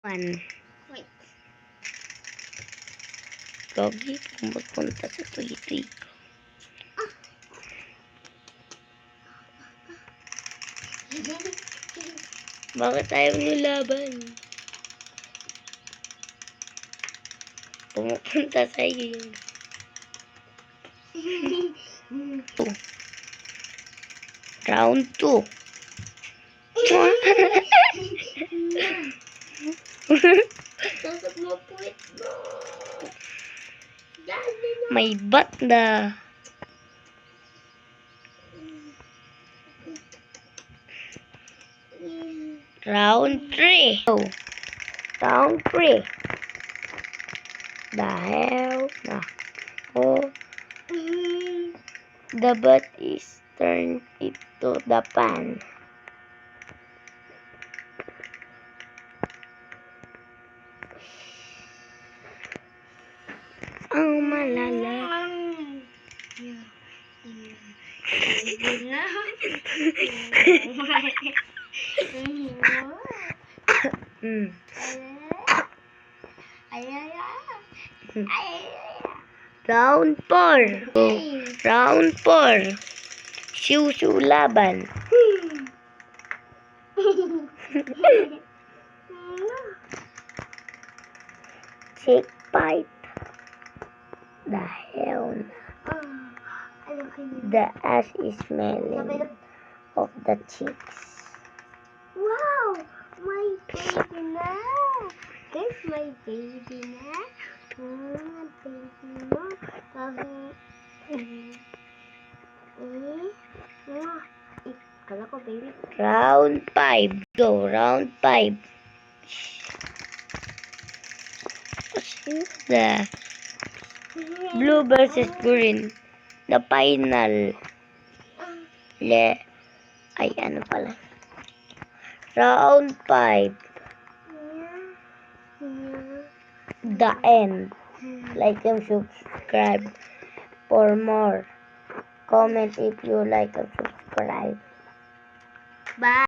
One. Wait. Gogi, kung magpunta sa tuloy-tuloy. Bakit ayaw niyo laban? Pumupunta sa iyo yun. Round 2. Sasok mo puwit mo. Dali na. May bat na. Round 3. Oh. Round 3. The hell na. Oh. The bat is turned into the pan. Ang malala. Round 4. Round 4. Siu-siu laban. Chick fight. The hell. The ash is smelling of the chicks. Wow! My baby na! Guys, my baby na! Baby mo! Kala ko baby. Round 5. Go, round 5. The blue versus green. The final. Ay, ano pala? Round 5. The end. Like and subscribe for more. Comment if you like and subscribe. Bye!